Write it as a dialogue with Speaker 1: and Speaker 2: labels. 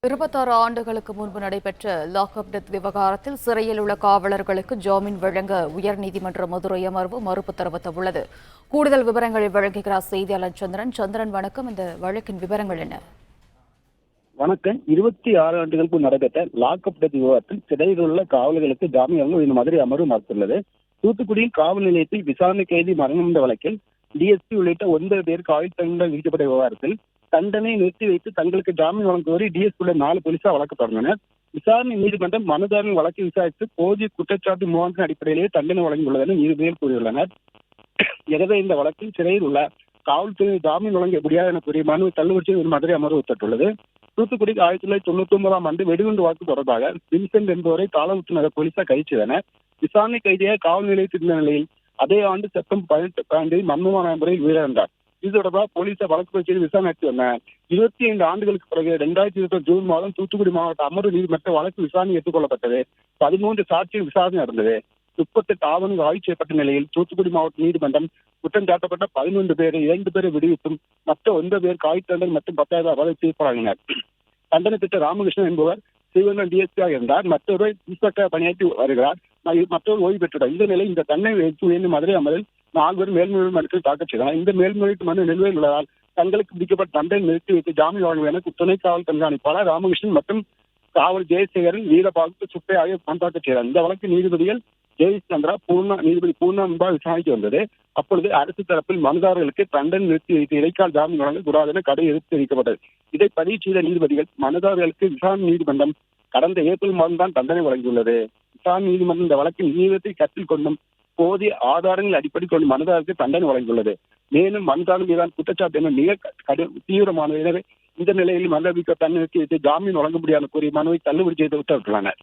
Speaker 1: 26 ஆண்டுகளுக்கு முன்பு நடைபெற்ற லாக்அப் டெத் விவகாரத்தில் சிறையில் உள்ள காவலர்களுக்கு ஜாமீன் வழங்க உயர்நீதிமன்ற மதுரை அமர்வு மறுப்பு தெரிவித்துள்ளது. கூடுதல் விவரங்களை வழங்குகிறார் செய்தியாளர் சந்திரன். சந்திரன், வணக்கம். இந்த வழக்கின் விவரங்கள் என்ன?
Speaker 2: வணக்கம். 26 ஆண்டுகளுக்கு நடைபெற்ற லாக்அப் டெத் விவகாரத்தில் சிறையில் உள்ள காவலர்களுக்கு ஜாமீன் வழங்க இந்த மதுரை அமர்வு மறுத்துள்ளது. தூத்துக்குடியில் காவல் நிலையத்தில் விசாரணை கைதி மரணமடைந்த வழக்கில் டிஎஸ்பி உள்ளிட்ட 9 பேருக்கு ஆயுள் தண்டனை விதிக்கப்பட்ட விவகாரத்தில் தண்டனை நிறுத்தி வைத்து தங்களுக்கு ஜாமீன் வழங்க கோரி டிஎஸ்பி உள்ள 4 போலீசார் வழக்கு தொடர்ந்தனர். விசாரணை நீதிமன்றம் மனுதாரரின் வழக்கை விசாரித்து போதிய குற்றச்சாட்டு முகாந்தின் அடிப்படையிலேயே தண்டனை வழங்கியுள்ளது நீதிபதிகள் கூறியுள்ளனர். எனவே இந்த வழக்கில் சிறையில் உள்ள காவல்துறை ஜாமீன் வழங்க முடியாது என கூறிய மனுவை தள்ளுபடி செய்து மதுரை அமர்வு உத்தரவுள்ளது. தூத்துக்குடி 1999 ஆண்டு வெடிகுண்டு வழக்கு தொடர்பாக வின்சென்ட் என்பவரை தாளமுத்து நகர் போலீசார் கைது செய்தனர். விசாரணை கைதியாக காவல் நிலையத்தில் இருந்த நிலையில் அதே ஆண்டு செப்டம்பர் 18 மர்மமான முறையில் உயிரிழந்தார். இது தொடர்பாக போலீசார் வழக்கு பதிவு செய்து விசாரணை நடத்தி வந்தனர். 25 ஆண்டுகளுக்கு பிறகு 2021 ஜூன் மாதம் தூத்துக்குடி மாவட்ட அமர்வு நீதிமன்ற வழக்கு விசாரணை ஏற்றுக்கொள்ளப்பட்டது. 13 சாட்சிகள் விசாரணை நடந்தது. 38 ஆவணங்கள் ஆய்வு செய்யப்பட்ட நிலையில் தூத்துக்குடி மாவட்ட நீதிமன்றம் குற்றம் சாட்டப்பட்ட 11 பேரை 2 பேரை விடுவித்தும் மற்ற 9 பேருக்கு ஆயுள் தண்டனை மற்றும் 10,000 ரூபாய் தீர்ப்பாகினர். தண்டனை பெற்ற ராமகிருஷ்ணன் என்பவர் சிவகங்கை டிஎஸ்பியாக இருந்தார். மற்றொருவர் இன்ஸ்பெக்டர் பணியாற்றி வருகிறார். மற்றொரு ஓய்வு பெற்றுள்ளார். இந்த நிலை இந்த தண்டனை உயர்ந்த மதுரை அமரில் 4 பேர் மேல்முறையீடு மனுக்கள் தாக்கல் செய்தனர். இந்த மேல்முறையீட்டு மனு நிலுவையில் உள்ளதால் தங்களுக்கு விதிக்கப்பட்ட தண்டனை நிறுத்தி வைத்து ஜாமீன் வழங்க என துணை காவல் கண்காணிப்பாளர் ராமகிருஷ்ணன் மற்றும் காவல் ஜெயசேகரன், வீரபாகு, சுப்பை ஆகியோர் மனு தாக்கல் செய்தார். இந்த வழக்கு நீதிபதிகள் ஜெயசந்திரா, நீதிபதி பூர்ணா முன்பாக விசாரணைக்கு வந்தது. அப்பொழுது அரசு தரப்பில் மனுதாரர்களுக்கு தண்டனை நிறுத்தி வைத்து இடைக்கால ஜாமீன் வழங்க கூடாது என கடும் எதிர்ப்பு தெரிவிக்கப்பட்டது. இதை பதிவு செய்த நீதிபதிகள் மனுதாரர்களுக்கு விசாரணை நீதிமன்றம் கடந்த ஏப்ரல் மாதம் தான் தண்டனை வழங்கியுள்ளது. விசாரணை நீதிமன்றம் இந்த வழக்கின் நீதித்தை கருத்தில் கொண்டும் போதிய ஆதாரங்கள் அடிப்படை கொண்டு மனுதாரருக்கு தண்டனை வழங்கியுள்ளது. மேலும் மனுதாரர் மீதான குற்றச்சாட்டு என மிக தீவிரமானது. எனவே இந்த நிலையில் மனுதாரருக்கு தண்டனை நிறுத்தி வைத்து ஜாமீன் வழங்க முடியாத கூறிய மனுவை தள்ளுபடி செய்து உத்தரவிட்டுள்ளனர்.